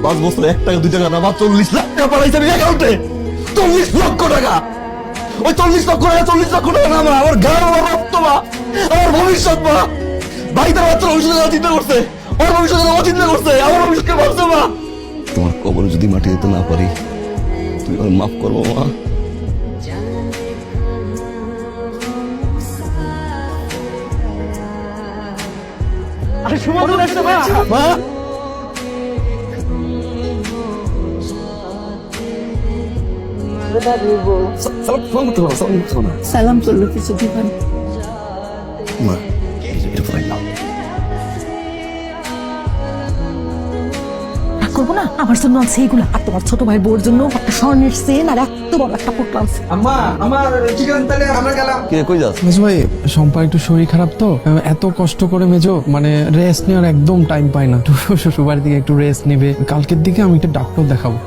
5 বছর 1 টাকা 2 টাকা না, 40 লাখ টাকা পাঠাইছে আমি অ্যাকাউন্টে। 40 লক্ষ টাকা। ওই 40 লক্ষ টাকা, 40 লক্ষ টাকা না আমার গান, আমার রক্ত মা, আমার ভবিষ্যৎ মা। বাড়িতে মাত্র ভবিষ্যৎ চিন্তা করছে, ওর ভবিষ্যৎ চিন্তা করছে, আমার ভবিষ্যৎকে ভাবছে মা। তোমার কবরে যদি মাটি দিতে না পারি, তুমি আমার মাফ করবো মা। মা সালাম করলো কিছু দিবেন মা, এটা পড়াই নাও। করবো না, আমার জন্য আছে এগুলা, আর তোমার ছোট ভাইয়ের বউর জন্য একটা স্বর্ণের চেন আর এত বড় একটা পোটলা আছে। আম্মা আমার চিকেন তাহলে আমরা গেলাম। কে কই যাস? মেজো ভাই, শম্পা একটু শরীর খারাপ তো, এত কষ্ট করে মেজো মানে রেস্ট নেওয়ার একদম টাইম পায় না। শ্বশুর বাড়ি থেকে একটু রেস্ট নিবে, কালকের দিকে আমি একটা ডাক্তার দেখাবো।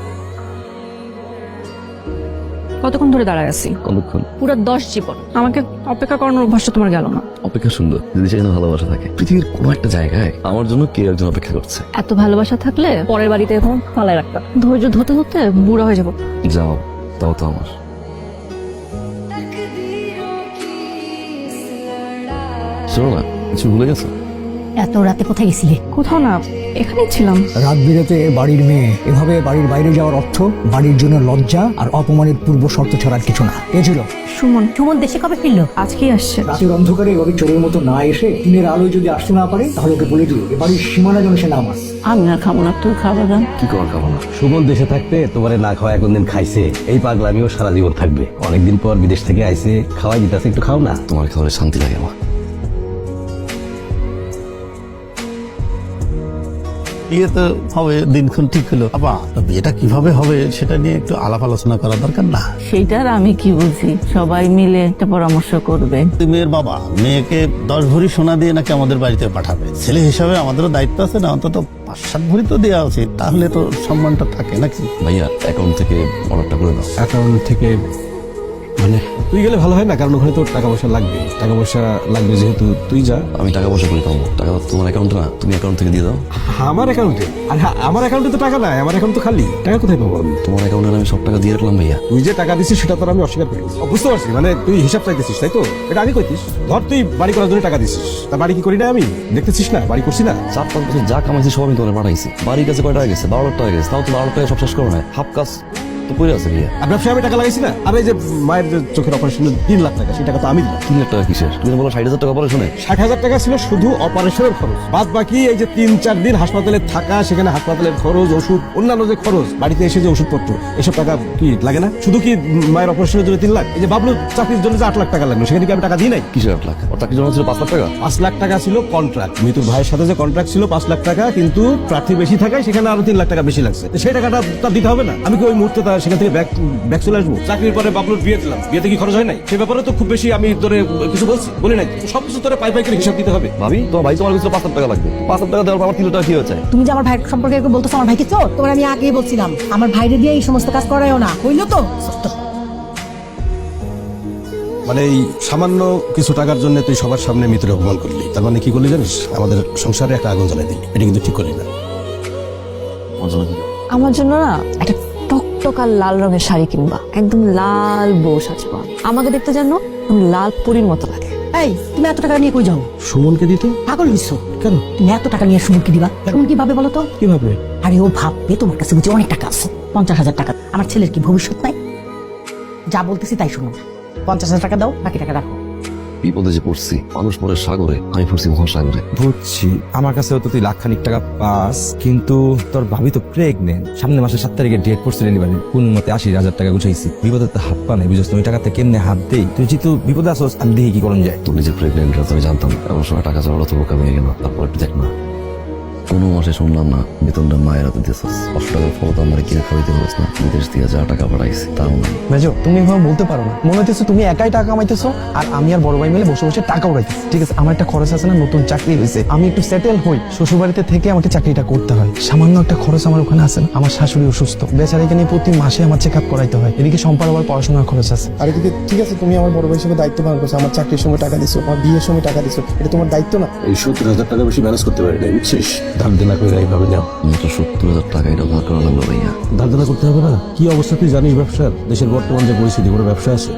কতক্ষণ ধরে দাঁড়ায় আছি? কতক্ষণ? পুরো 10 জীবন। আমাকে অপেক্ষা করানোর অভ্যাসটা তোমার গেল না। অপেক্ষা সুন্দর, যদি সেখানে ভালোবাসা থাকে পৃথিবীর কোনো একটা জায়গায় আমার জন্য কে একজন অপেক্ষা করছে। এত ভালোবাসা থাকলে পরের বাড়িতে এখন পালায় রাখতাম। ধৈর্য ধরতে ধরতে বুড়া হয়ে যাবো। যাও, তাও তো আমার। শোনো না, কিছু ভুলে গেছো? এত রাতে কোথায় গেছিলে? কোথাও না, এখানেই ছিলাম। রাত বিরেতে বাড়ির মেয়ে এভাবে বাড়ির বাইরে যাওয়ার অর্থ বাড়ির জন্য লজ্জা আর অপমানের পূর্ব শর্ত ছাড়ার কিছু না। এ ছিল সুমন সুমন দেশে কবে ফিরলো? আজকেই আসছে। রাতের অন্ধকারে এভাবে চোরের মতো না এসে দিনের আলোয় যদি আসতে না পারে, তাহলে ওকে বলে দিও এ বাড়ির সীমানা যেন সে না মাস। আমি আর খাবো না, তুই খাবার দাম। কি করার খাবো না? সুমন দেশে থাকতে তোমারে না খাওয়া কোনদিন খাইছে? এই পাগলামিও সারা জীবন থাকবে। অনেকদিন পর বিদেশ থেকে আইছে, খাওয়াই দিতেছে, একটু খাও না। তোমার খাবারে শান্তি লাগে মা। বিয়ে তো হবে, দিনক্ষণ ঠিক হলো। আবার বিয়েটা কিভাবে হবে সেটা নিয়ে একটু আলাপ আলোচনা করা দরকার না? সেইটার আমি কি বুঝি, সবাই মিলে একটা পরামর্শ করবে। তুই মেয়ের বাবা, মেয়েকে 10 ভরি সোনা দিয়ে নাকি আমাদের বাড়িতে পাঠাবে। ছেলে হিসাবে আমাদেরও দায়িত্ব আছে না, অন্তত 5-7 ভরি তো দেওয়া উচিত, তাহলে তো সম্মানটা থাকে নাকি? ভাইয়া, অ্যাকাউন্ট থেকে অর্ডারটা করে দাও। অ্যাকাউন্ট থেকে মানে তুই গেলে ভালো হয় না? কারণ ওখানে তোর টাকা পয়সা লাগবে, টাকা পয়সা লাগবে যেহেতু তুই যা। আমি টাকা পয়সা করে পাবো, টাকা তোমার অ্যাকাউন্টে না, তুমি অ্যাকাউন্ট থেকে দিয়ে দাও। আমার অ্যাকাউন্টে? আর হ্যাঁ, আমার অ্যাকাউন্টে তো টাকা নাই, আমার অ্যাকাউন্ট তো খালি। টাকা কোথায় পাবো আমি? তোমার অ্যাকাউন্টে আমি সব টাকা দিয়ে রাখলাম ভাইয়া। তুই যে টাকা দিছিস সেটা তোর আমি অস্বীকার করি। বুঝতে পারছি, মানে তুই হিসাব চাইতেছিস তাই তো? এটা আগে কইতিস। ধর তুই বাড়ি করার জন্য টাকা দিছিস, তা বাড়ি কি করি না আমি? দেখতেছিস না বাড়ি করছি না? 4-5 বছর যা কামাইছি সব আমি তোমার পাঠাইছি। বাড়ির কাছে কয় টাকা গেছে? 12 লাখ টাকা গেছে। তাও তো 12 লাখ টাকা সব শেষ করো না, হাফ কাজ তো করে আছে ভাইয়া। আর ব্যবসায় আমি টাকা লাগাইছি না? আর এই যে মায়ের যে চোখের অপারেশনের 3 লাখ টাকা, সেই টাকা তো আমি দিলাম। 3 লাখ টাকা কিসের? তুমি বলো 60,000 টাকা পরে শুনে। 60,000 টাকা ছিল শুধু অপারেশনের খরচ। বাদ বাকি এই যে 3-4 দিন হাসপাতালে থাকা, সেখানে হাসপাতালের খরচ, ওষুধ, অন্যান্য যে খরচ, বাড়িতে এসে যে ওষুধপত্র, এসব টাকা কি লাগে না? শুধু কি মায়ের অপারেশনের জন্য 3 লাখ? এই যে বাবলু চাকরির জন্য যে 8 লাখ টাকা লাগলো, সেখানে কি আমি টাকা দিই নাই? কিসের 8 লাখ? ওর চাকরির জন্য ছিল 5 লাখ টাকা। 5 লাখ টাকা ছিল কন্ট্রাক্ট। মিতুর ভাইয়ের সাথে যে কন্ট্রাক্ট ছিল 5 লাখ টাকা, কিন্তু প্রার্থী বেশি থাকায় সেখানে আরো 3 লাখ টাকা বেশি লাগছে। তো সেই টাকাটা তার দিতে হবে না? আমি কি ওই মুহূর্তে তার সেখান থেকে ব্যাক চলে আসবো? চাকরির পরে বাবলুর বিয়ে দিলাম, বিয়েতে কি খরচ হয় নাই? সে ব্যাপারে তো খুব বেশি আমি তোরে কিছু বলি নাই। সবকিছু তোরে পাই করে হিসাব দিতে হবে। ভাবি, তোমার ভাই তোমার কাছে 5 লাখ টাকা লাগবে। 5 লাখ টাকা দেওয়ার পর আমার 3 লাখ টাকা কি হয়েছে? তুমি যে আমার ভাই সম্পর্কে এরকম বলতেছো, আমার ভাইকে চোর? তোমার আমি আগেই বলছিলাম আমার ভাইরে দিয়ে এই সমস্ত কাজ করায়ও না, হইলো তো? মানে এই সামান্য কিছু টাকার জন্য তুই সবার সামনে মিতুরে অপমান করলি। তার মানে কি করলি জানিস? আমাদের সংসারে একটা আগুন জ্বালাই দিলি। এটা কিন্তু ঠিক করলি না। আমার জন্য না একটা টকটকা লাল রঙের শাড়ি কিনবা, একদম লাল বউ সাজবা। আমাকে দেখতে জানো লাল পরীর মতো লাগে। এই, তুমি এত টাকা নিয়ে কই যাও? সুমনকে দিতে? পাগল হইছো কেন? তুমি এত টাকা নিয়ে সুমনকে দিবা? সুমন কি ভাবে বলো তো? কিভাবে? আরে ও ভাববে তোমার কাছে বুঝি অনেক টাকা আছে। 50,000 টাকা। আমার ছেলের কি ভবিষ্যৎ নাই? যা বলতেছি তাই শুনো। 50,000 টাকা দাও, বাকি টাকা রাখো। বিপদে যে পড়ছি, মানুষ পড়ে সাগরে, আমি পড়ছি মহাসাগরে। বুঝছি, আমার কাছেও তো তুই লাখখানিক টাকা পাস, কিন্তু তোর ভাবি তো প্রেগনেন্ট। সামনের মাসে 7 তারিখে ডেট করছে ডেলিভারি। কোন মতে 80,000 টাকা গুছাইছি। বিপদে তো হাত পা নাই, বুঝছিস? তুমি টাকাতে কেমনে হাত দেই? তুই যেহেতু বিপদে আসোস, আমি দেখি কি করণ যায়। তুমি যে প্রেগনেন্ট আমি জানতাম না। এমন সময় টাকা চাওয়ার অত বোকা হয়ে গেল। তারপর একটু দেখ না, কোনো মাসে শুনলাম না বেতনটা মায়ের হাতে দিয়েছিস। 500 টাকার ফল তো আমার কিনে খাওয়াইতে পারিস না। বিদেশ থেকে যা টাকা পাঠাইছি তাও না। মেজো, তুমি এভাবে বলতে পারো না। মনে হইতেছে তুমি একাই টাকা কামাইতেছো আর আমি আর বড় ভাই মিলে বসে বসে টাকা উড়াইতেছি। ঠিক আছে, আমার একটা খরচ আছে না, নতুন চাকরি হয়েছে, আমি একটু সেটেল হই। শ্বশুর বাড়িতে থেকে আমাকে চাকরিটা করতে হয়। সামান্য একটা খরচ আমার ওখানে আছে না। আমার শাশুড়ি অসুস্থ, বেচারিকে নিয়ে প্রতি মাসে আমার চেক আপ করাইতে হয়। এদিকে সম্পার আবার পড়াশোনার খরচ আছে। আর এদিকে ঠিক আছে, তুমি আমার বড় ভাই হিসেবে দায়িত্ব পালন করছো। আমার চাকরির সময় টাকা দিছো, আমার বিয়ের সময় টাকা দিছো, এটা তোমার দায়িত্ব না? এই 70,000 টাকা বেশি ম্যানেজ করতে পারি না, বুঝছিস? ধার দেনা করে এইভাবে নেও। মাত্র 70,000 টাকা এটা ধার করা লাগলো ভাইয়া। ধার দেনা করতে হবে না? কি অবস্থা তুই জানিস ব্যবসার? দেশের বর্তমান যে পরিস্থিতি, কোনো ব্যবসা আছে?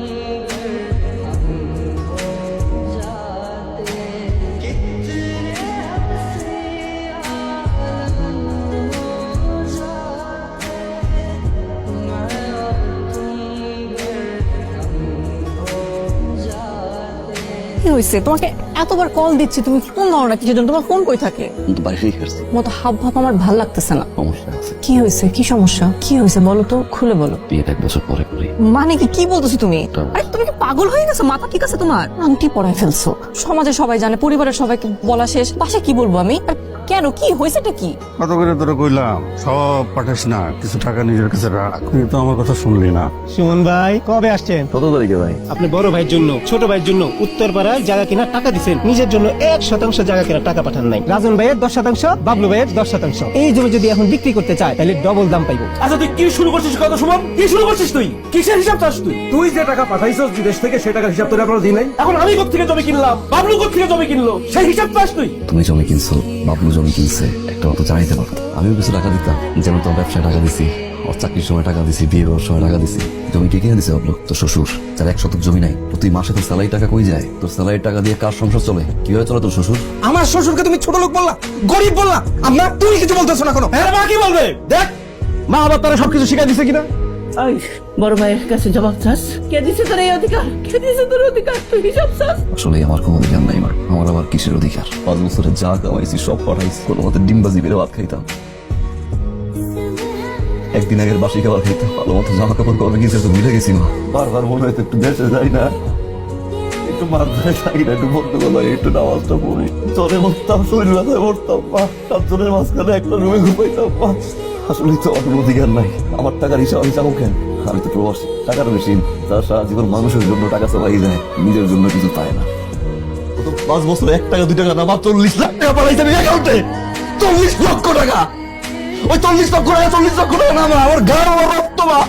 কি হয়েছে? তোমাকে এতবার কল দিচ্ছি, তুমি ফোন দাও না কিসের জন্য? তোমার ফোন কই থাকে? কিন্তু বাড়িতেই আসছে, মতো হাব ভাব আমার ভাল লাগতেছে না। সমস্যা আছে। কি হয়েছে? কি সমস্যা? কি হয়েছে বলো তো, খুলে বলো। বিয়েটা 1 বছর পরে করি। মানে কি বলতেছো তুমি? আরে তুমি কি পাগল হয়ে গেছো? মাথা ঠিক আছে তোমার? আংটি পরায় ফেলছো, সমাজে সবাই জানে, পরিবারের সবাইকে বলা শেষ, বাসায় কি বলবো আমি? আর কেন, কি হয়েছেটা কি? কত করে তোরা কইলাম সব পাঠাস না, কিছু টাকা নিজের কাছে রাখ। তুই তো আমার কথা শুনলি না। সুমন ভাই কবে আসছেন? কত তারিখে ভাই? আপনি বড় ভাইয়ের জন্য ছোট ভাইয়ের জন্য উত্তরপাড়ায় জায়গা কেনার টাকা দিচ্ছেন, নিজের জন্য 1% জায়গা কেনার টাকা পাঠান নাই। রাজন ভাইয়ের 10%, বাবলু ভাইয়ের 10%। এই জমি যদি এখন বিক্রি করতে চায় তাহলে ডবল দাম পাইবো। আচ্ছা তুই কি শুরু করছিস কথা শুনুন? কি শুরু করছিস তুই? কিসের হিসাব চাস তুই? তুই যে টাকা পাঠাইছস বিদেশ থেকে, সে টাকার হিসাব তোর এখনো দিই নাই। এখন আমি কোত্থেকে জমি কিনলাম, বাবলু কোত্থেকে জমি কিনলো, সেই হিসাব চাস তুই? তুমি জমি কিনছো, বাবলু জমি কিনছে, একটা মতো জানাইতে পারতো। আমিও কিছু টাকা দিতাম, যেমন তোর ব্যবসায় টাকা দিছি, ওর চাকরির সময় টাকা দিছি, বিয়ে করার সময় টাকা দিছি। জমি কে কিনে দিছে বাবলু? তোর শ্বশুর, যার 1 শতক জমি নাই। প্রতি মাসে তোর স্যালারি টাকা কই যায়? তোর স্যালারি টাকা দিয়ে কার সংসার চলে? কিভাবে চলে তোর শ্বশুর? আমার শ্বশুরকে তুমি ছোট লোক বললা, গরিব বললা, আমরা তুমি কিছু বলতেছো না কোনো? হ্যাঁ, মা কি বলবে? দেখ মা আবার তারা সবকিছু শিখাই দিছে কিনা। ওই বড় ভাইয়ের কাছে জবাব চাস? কে দিছে তোর এই অধিকার? কে দিছে তোর অধিকার? তুই হিসাব চাস? আসলে আমার কোনো অধিকার নাই মা। আমার আবার কিসের অধিকার? 5 বছরে যা কামাইছি সব পাঠাইছি, কোনো মতে ডিমবাজি বেড়ে ভাত খাইতাম, একদিন আগের বাসি খাবার খাইতাম, ভালো মতো জামা কাপড় কবে গেছে তো ভুলে গেছি মা। বারবার মনে হয়তো একটু দেশে যাই না, একটু মাদ্রাসায় থাকি না, একটু বন্ধু বলো, একটু নামাজটা পড়ি। চলে মরতাম, শরীর ব্যথায় মরতাম মা, 7 জনের মাঝখানে একটা রুমে ঘুমাইতাম মা। আসলে তো আমার অধিকার নাই, আমার টাকার হিসাব আমি চাবো কেন? আমি তো প্রবাসী, টাকার মেশিন, যার সারা জীবন মানুষের জন্য টাকা চালাই যায়, নিজের জন্য কিছু পায় না। 5 বছরে 1 টাকা 2 টাকা না, আমার 40 লাখ টাকা পাঠাইছে আমি অ্যাকাউন্টে। 40 লক্ষ টাকা। ওই 40 লক্ষ টাকা না মা, আমার গান, আমার রক্ত মা,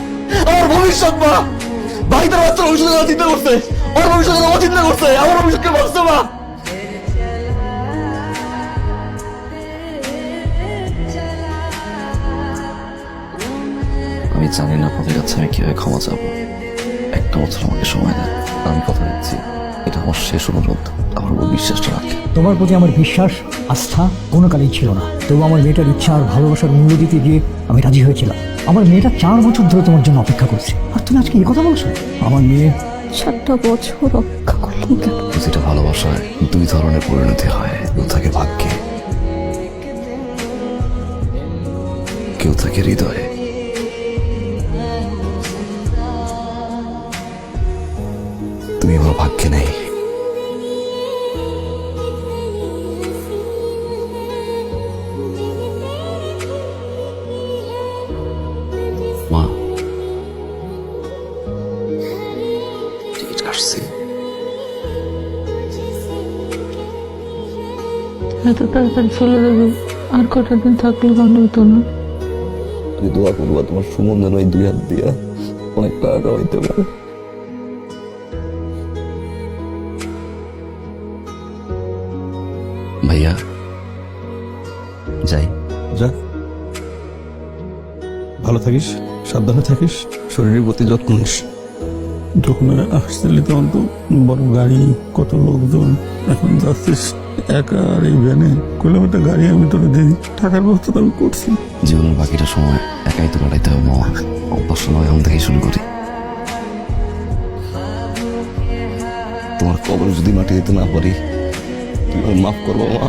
আমার ভবিষ্যৎ মা। বাড়িতে বাচ্চার ভবিষ্যতের কথা চিন্তা করছে, ওর ভবিষ্যতের কথা চিন্তা করছে, আমার ভবিষ্যৎকে বাঁচছে মা। আমি জানি না আপনাদের কাছে আমি কিভাবে ক্ষমা চাবো। 1 বছর আমাকে সময় দেন, আমি কথা দিচ্ছি, এটা আমার শেষ অনুরোধ। আমার উপর বিশ্বাসটা রাখেন। তোমার প্রতি আমার বিশ্বাস, আস্থা কোনো কালেই ছিল না, তবু আমার মেয়েটার ইচ্ছা আর ভালোবাসার মূল্য দিতে গিয়ে আমি রাজি হয়েছিলাম। আমার মেয়েটা 4 বছর ধরে তোমার জন্য অপেক্ষা করছে, আর তুমি আজকে এই কথা বলছো? আমার মেয়ে 7টা বছর অপেক্ষা করলাম কেন? প্রতিটা ভালোবাসায় 2 ধরনের পরিণতি হয়। কেউ থাকে ভাগ্যে, কেউ থাকে হৃদয়ে। তুমি আমার ভাগ্যে নেই। মা, টিকিট কাটছি। এত তাড়াতাড়ি চলে যাবে, আর কটা দিন থাকলে ভালো হতো না? তুমি দোয়া করবা তোমার সুমন যেন এই 2 হাত দিয়া অনেক টাকা কামাইতে পারে। ভাইয়া যাই। যা, ভালো থাকিস, সাবধানে থাকিস, শরীরের প্রতি যত্ন নিস। যখন আসছিলি তখন তো বড় গাড়ি, কত লোকজন, এখন যাচ্ছিস একা আর এই ভ্যানে। কইলাম একটা গাড়ি আমি তোকে দিই, টাকার ব্যবস্থা তো আমি করছি। জীবনের বাকিটা সময় একাই তো কাটাইতে হবে মামা। অল্প সময় এখন থেকেই শুরু করি। তোমার কবর যদি মাটি দিতে না পারি, তুমি মাফ করবো মা।